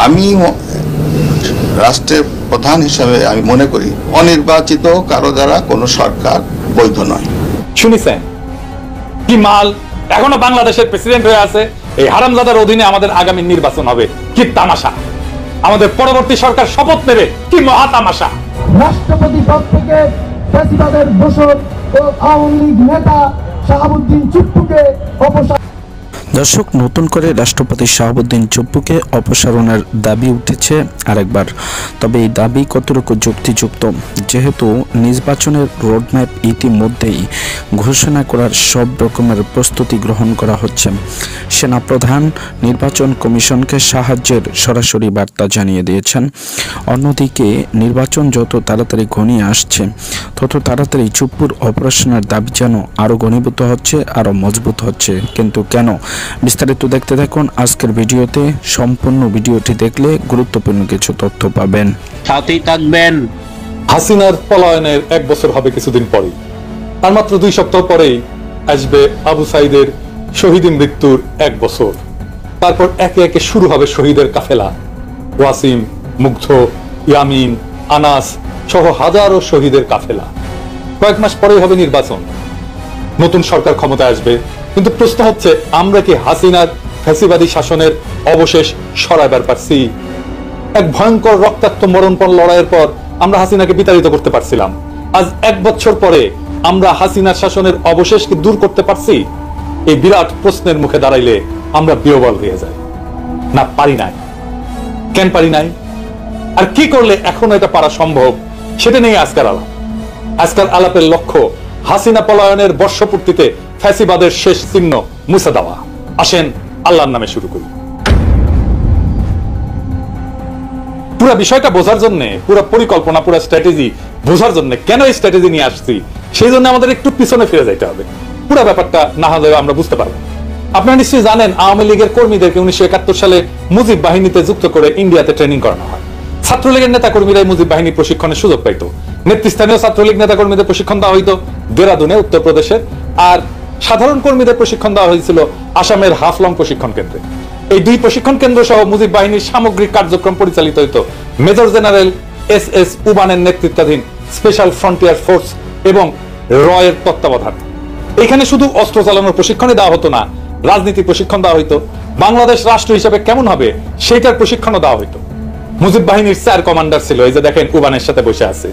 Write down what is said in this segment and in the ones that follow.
আমি রাষ্ট্রের প্রধান হিসাবে আমি মনে করি অনির্বাচিত কারো দ্বারা কোনো সরকার বৈধ নয়। শুনেছেন কি মাল এখনো বাংলাদেশের প্রেসিডেন্ট হয়ে আছে, এই হারামজাদার অধীনে আমাদের আগামী নির্বাচন হবে, কি তামাশা। আমাদের পরবর্তী সরকার শপথ নেবে, কি মহা তামাশা। রাষ্ট্রপতি পদ থেকে ফ্যাসিবাদের দোসর ও আওয়ামী লীগ নেতা শাহাবুদ্দিন চুপ্পুকে অপসারণ। দর্শক, নতুন করে রাষ্ট্রপতি শাহাবুদ্দিন চুপ্পুকে অপসারণের দাবি উঠেছে আরেকবার। তবে এই দাবি কতটুকু যুক্তিযুক্ত, যেহেতু নির্বাচনের রোডম্যাপ ইতিমধ্যেই ঘোষণা করার সব রকমের প্রস্তুতি গ্রহণ করা হচ্ছে। সেনাপ্রধান নির্বাচন কমিশনকে সাহায্যের সরাসরি বার্তা জানিয়ে দিয়েছেন। অন্যদিকে নির্বাচন যত তাড়াতাড়ি ঘনিয়ে আসছে তত তাড়াতাড়ি চুপ্পুর অপারেশনের দাবি যেন আরও ঘনীভূত হচ্ছে, আরও মজবুত হচ্ছে। কিন্তু কেন? বিস্তারিত দেখতে থাকুন আজকের ভিডিওতে। সম্পূর্ণ ভিডিওটি দেখলে গুরুত্বপূর্ণ কিছু তথ্য পাবেন। সাথেই থাকবেন। হাসিনার পলায়নের 1 বছর হবে কিছুদিন পরে, আর মাত্র 2 সপ্তাহ পরেই আসবে আবু সাইদের শহীদ মৃত্যুর 1 বছর। তারপর একে একে শুরু হবে শহীদের কাফেলা। ওয়াসিম, মুগ্ধ, ইয়ামিন, আনাস সহ হাজারো শহীদের কাফেলা। কয়েক মাস পরেই হবে নির্বাচন, নতুন সরকার ক্ষমতায় আসবে। কিন্তু প্রশ্ন হচ্ছে, আমরা কি হাসিনার ফ্যাসিবাদী শাসনের অবশেষ সরাইবার পারছি? এক ভয়ঙ্কর রক্তাক্ত মরণপণ লড়াইয়ের পর আমরা হাসিনাকে বিতাড়িত করতে পারছিলাম। আজ 1 বছর পরে আমরা হাসিনার শাসনের অবশেষ কি দূর করতে পারছি? এই বিরাট প্রশ্নের মুখে দাঁড়াইলে আমরা বিহ্বল হয়ে যাই। না, পারি নাই। কেন পারি নাই? আর কি করলে এখনো এটা পারা সম্ভব, সেটা নিয়ে আজকের আলাপ। আজকের আলাপের লক্ষ্য হাসিনা পলায়নের বর্ষপূর্তিতে ফ্যাসিবাদের শেষ চিহ্ন মুছে দেওয়া। আসেন আল্লাহর নামে শুরু করি। পুরো বিষয়টা বোঝার জন্য, পুরো পরিকল্পনা, পুরো স্ট্র্যাটেজি বোঝার জন্য, কেন এই স্ট্র্যাটেজি নিয়ে আসছি, সেই জন্য আমাদের একটু পিছনে ফিরে যাইতে হবে। পুরো ব্যাপারটা না হলে আমরা বুঝতে পারবো। আপনারা নিশ্চয়ই জানেন, আওয়ামী লীগের কর্মীদেরকে 1971 সালে মুজিব বাহিনীতে যুক্ত করে ইন্ডিয়াতে ট্রেনিং করানো হয়। ছাত্রলীগের নেতা কর্মীরাই মুজিব বাহিনী প্রশিক্ষণের সুযোগ পাইত। নেতৃস্থানীয় ছাত্রলীগ নেতা কর্মীদের প্রশিক্ষণ দেওয়া হইতো দেরাদুনে, উত্তরপ্রদেশের। আর সাধারণ কর্মীদের প্রশিক্ষণ দেওয়া হয়েছিল আসামের হাফলং প্রশিক্ষণ কেন্দ্রে। এই 2 প্রশিক্ষণ কেন্দ্র সহ মুজিব বাহিনীর সামগ্রিক কার্যক্রম পরিচালিত হইত মেজর জেনারেল SS উবানের নেতৃত্বাধীন স্পেশাল ফ্রন্টিয়ার ফোর্স এবং রয়ের তত্ত্বাবধান। এখানে শুধু অস্ত্র চালানোর প্রশিক্ষণই দেওয়া হতো না, রাজনীতি প্রশিক্ষণ দেওয়া হইতো। বাংলাদেশ রাষ্ট্র হিসেবে কেমন হবে সেইটার প্রশিক্ষণও দেওয়া হইতো। মুজিব বাহিনীর 4 কমান্ডার ছিল, এই যে দেখেন উবানের সাথে বসে আছে।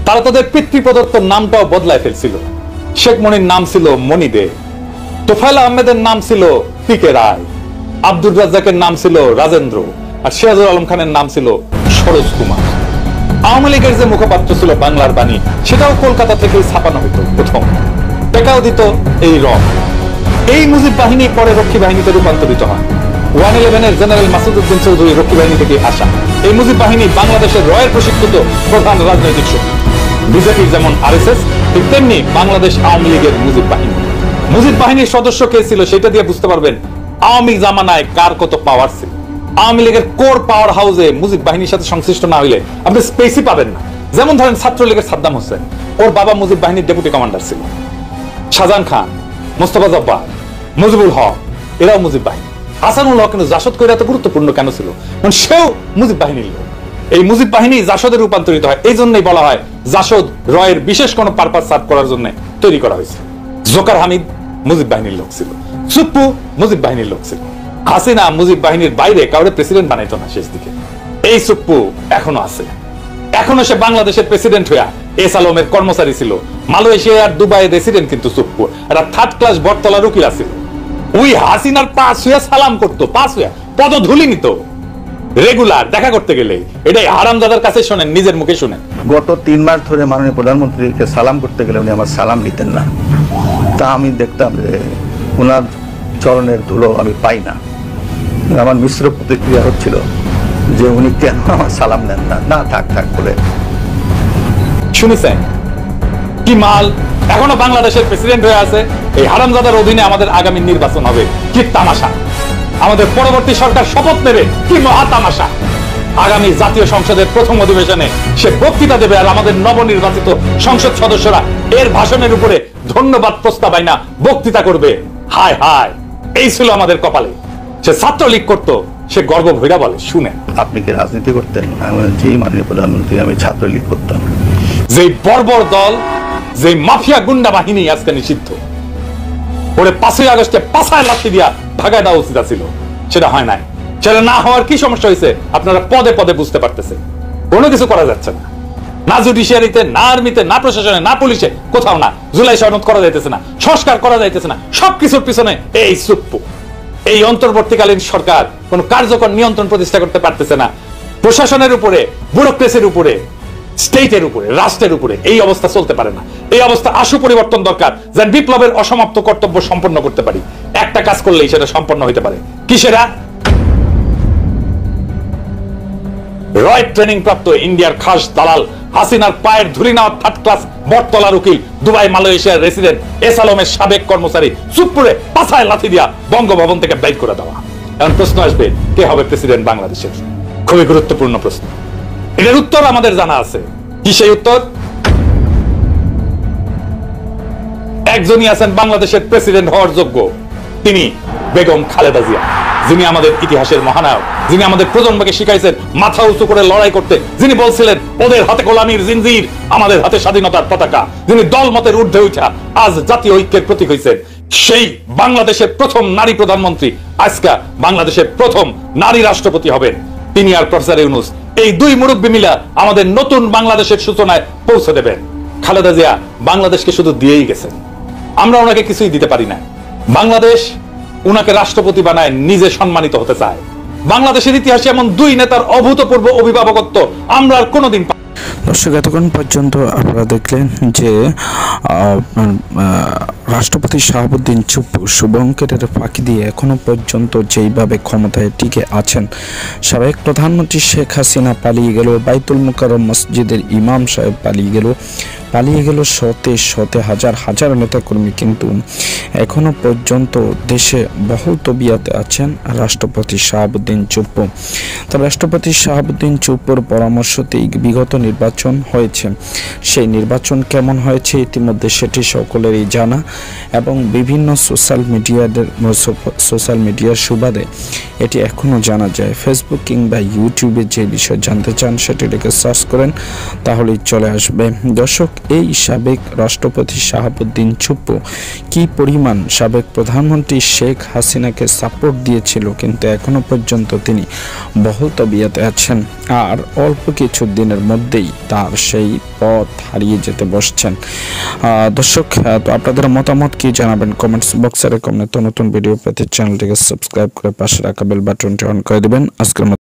তারা তাদের পিতৃপ্রদত্ত নামটাও বদলায় ফেলছিল। শেখ মনির নাম ছিল মনি দে, তোফায়েল আহমেদের নাম ছিল পিকে রায়, আব্দুর রাজ্জাকের নাম ছিল রাজেন্দ্র, আর সিরাজুল আলম খানের নাম ছিল সরোজ কুমার। আওয়ামী লীগের যে মুখপাত্র ছিল বাংলার বাণী, সেটাও কলকাতা থেকেই ছাপানো হইতো প্রথম। টেকাও দিত এই রং। এই মুজিব বাহিনী পরে রক্ষী বাহিনীতে রূপান্তরিত হয়। 111-এর জেনারেল মাসুদ উদ্দিন চৌধুরী রক্ষী বাহিনী থেকে আসা। এই মুজিব বাহিনী বাংলাদেশের রয়ের প্রশিক্ষিত প্রধান রাজনৈতিক শক্তি। বিজেপির যেমন RSS, ঠিক তেমনি বাংলাদেশ আওয়ামী লীগের মুজিব বাহিনী। মুজিব বাহিনীর সদস্য কে ছিল সেটা দিয়ে বুঝতে পারবেন আওয়ামী জামানায় কার কত পাওয়ার ছিল। আওয়ামী লীগের কোর পাওয়ার হাউসে মুজিব বাহিনীর সাথে সংশ্লিষ্ট না হইলে আপনি স্পেসই পাবেন না। যেমন ধরেন ছাত্রলীগের সাদ্দাম হোসেন, ওর বাবা মুজিব বাহিনীর ডেপুটি কমান্ডার ছিল। শাহজাহান খান, মোস্তফা জব্বার, মুজিবুল হক, এরাও মুজিব বাহিনী। হাসানুল হক কিন্তু জাসদ কইরা এত গুরুত্বপূর্ণ কেন ছিল? কারণ সেও মুজিব বাহিনীর লোক। এই মুজিব বাহিনী জাসদে রূপান্তরিত হয়। এই জন্যই বলা হয় জাসদ রয়ের বিশেষ কোন পারপাস সার্ভ করার জন্য তৈরি করা হয়েছে। জোকার হামিদ মুজিব বাহিনীর লোক ছিল, চুপ্পু মুজিব বাহিনীর লোক ছিল। হাসিনা মুজিব বাহিনীর বাইরে কাউরে প্রেসিডেন্ট বানাইতো না শেষ দিকে। এই চুপ্পু এখনো আছে, এখনো সে বাংলাদেশের প্রেসিডেন্ট হইয়া এস আলমের কর্মচারী ছিল। মালয়েশিয়া আর দুবাই রেসিডেন্ট কিন্তু চুপ্পু একটা 3rd ক্লাস বটতলার উকিল ছিল। ওই হাসিনার পাশ হইয়া সালাম করতো, পাশ হইয়া পদধূলি নিত রেগুলার দেখা করতে গেলে। এটাই হারামজাদার কাছে শোনেন, নিজের মুখে শুনেন। গত 3 মাস ধরে মাননীয় প্রধানমন্ত্রীকে সালাম করতে গেলে উনি আমার সালাম নিতেন না। তা আমি দেখতাম যে ওনার চরণের ধুলো আমি পাই না। আমার মিশ্র প্রতিক্রিয়া হচ্ছিল যে উনি কেন আমার সালাম নেন না। না, থাক থাক বলে। শুনেছেন কি মাল এখনো বাংলাদেশের প্রেসিডেন্ট হয়ে আছে। এই হারামজাদার অধীনে আমাদের আগামী নির্বাচন হবে, কি তামাশা। আমাদের পরবর্তী সরকার শপথ নেবে, কি মহা তামাশা। আগামী জাতীয় সংসদের প্রথম অধিবেশনে সে বক্তৃতা দেবে, আর আমাদের নবনির্বাচিত সংসদ সদস্যরা এর ভাষণের উপরে ধন্যবাদ প্রস্তাব আইনা বক্তৃতা করবে। হায় হায়, এই ছিল আমাদের কপালে। সে ছাত্রলীগ করতো, সে গর্ব ভৈরা বলে, শুনেন। আপনি কি রাজনীতি করতেন? আমি বললাম, জি মাননীয় প্রধানমন্ত্রী, আমি ছাত্রলীগ করতাম। যে বর্বর দল, যে মাফিয়া গুন্ডা বাহিনী আজকে নিষিদ্ধ, ওরে 5ই আগস্টে পাছায় লাথি দিয়া ভাগায় দেওয়া উচিত ছিল, সেটা হয় নাই। সেটা না হওয়ার কি সমস্যা হয়েছে আপনারা পদে পদে বুঝতে পারতেছে। কোনো কিছু করা যাচ্ছে না, না জুডিশিয়ারিতে, না আর্মিতে, না প্রশাসনে, না পুলিশে, কোথাও না। জুলাই সনদ করা যাইতেছে না, সংস্কার করা যাইতেছে না, সবকিছুর পিছনে এই চুপ্পু, এই অন্তর্বর্তীকালীন সরকার কোন কার্যকর নিয়ন্ত্রণ প্রতিষ্ঠা করতে পারতেছে না। প্রশাসনের উপরে, ব্যুরোক্রেসির উপরে, স্টেটের উপরে, রাষ্ট্রের উপরে এই অবস্থা চলতে পারে না। এই অবস্থা আশু পরিবর্তন দরকার, যেন বিপ্লবের অসমাপ্ত কর্তব্য সম্পন্ন করতে পারি। একটা কাজ করলেই সেটা সম্পন্ন হইতে পারে। কি সেটা? রয় ট্রেনিং প্রাপ্ত ইন্ডিয়ার খাস দালাল হাসিনার পায়ের ধুলি নেওয়া থার্ড ক্লাস বটতলার উকিল, দুবাই মালয়েশিয়ার রেসিডেন্ট এস আলমের সাবেক কর্মচারী চুপ্পুরে পাছায় লাথি দিয়া বঙ্গভবন থেকে বাইর করে দেওয়া। এখন প্রশ্ন আসবে, কে হবে প্রেসিডেন্ট বাংলাদেশের? খুবই গুরুত্বপূর্ণ প্রশ্ন। এটার উত্তর আমাদের জানা আছে। কি সেই উত্তর? একজনই আছেন বাংলাদেশের প্রেসিডেন্ট হওয়ার যোগ্য, তিনি বেগম খালেদা জিয়া, যিনি আমাদের ইতিহাসের মহানায়ক, যিনি আমাদের প্রজন্মকে শিখাইছেন মাথা উঁচু করে লড়াই করতে, যিনি বলছিলেন ওদের হাতে গোলামীর জিনজির, আমাদের হাতে স্বাধীনতার পতাকা, যিনি দলমতের ঊর্ধ্বে উঠা আজ জাতীয় ঐক্যের প্রতীক হয়েছেন। সেই বাংলাদেশের প্রথম নারী প্রধানমন্ত্রী, আজকে বাংলাদেশের প্রথম নারী রাষ্ট্রপতি হবেন তিনি আর প্রফেসর ইউনূস। এই দুই মুরব্বী মিলা আমাদের নতুন বাংলাদেশের সূচনায় পৌঁছে দেবেন। খালেদা জিয়া বাংলাদেশকে শুধু দিয়েই গেছেন, আমরা ওনাকে কিছুই দিতে পারি না। বাংলাদেশ উনাকে রাষ্ট্রপতি বানায় নিজে সম্মানিত হতে চায়। বাংলাদেশের ইতিহাসে এমন দুই নেতার অভূতপূর্ব অভিভাবকত্ব আমরা আর কোনোদিন। দর্শক, এতক্ষণ পর্যন্ত আপনারা দেখলেন যে রাষ্ট্রপতি শাহাবুদ্দিন চুপ্পু শুভঙ্করের ফাঁকি দিয়ে এখনো পর্যন্ত যেইভাবে ক্ষমতায় টিকে আছেন। সাবেক প্রধানমন্ত্রী শেখ হাসিনা পালিয়ে গেল, বাইতুল মুকাররম মসজিদের ইমাম সাহেব পালিয়ে গেল শতে শতে হাজার হাজার নেতাকর্মী, কিন্তু এখনো পর্যন্ত দেশে বহুল তবিয়াতে আছেন রাষ্ট্রপতি শাহাবুদ্দিন চুপ্পু। তো রাষ্ট্রপতি শাহাবুদ্দিন চুপ্পুর পরামর্শতেই বিগত নির্বাচন হয়েছে। সেই নির্বাচন কেমন হয়েছে ইতিমধ্যে সেটি সকলেরই জানা, এবং বিভিন্ন সোশ্যাল মিডিয়ার সুবাদে এটি এখনও জানা যায়। ফেসবুক কিংবা ইউটিউবে যে বিষয় জানতে চান সেটি লিখে সার্চ করেন, তাহলেই চলে আসবে। দর্শক, এই সাবেক রাষ্ট্রপতি শাহাবুদ্দিন চুপ্পু কি পরিমাণ সাবেক প্রধানমন্ত্রী শেখ হাসিনাকে সাপোর্ট দিয়েছিল, কিন্তু এখনো পর্যন্ত তিনি বহুল তবিয়াতে আছেন, আর অল্প কিছু দিনের মধ্যেই তার সেই পথ হারিয়ে যেতে বসছেন। দর্শক, তো আপনাদের মতামত কি জানাবেন কমেন্টস বক্সে রেখে নতুন ভিডিও পেতে চ্যানেলটিকে সাবস্ক্রাইব করে পাশে রাখা বেল বাটনটি অন করে দিবেন। আজকের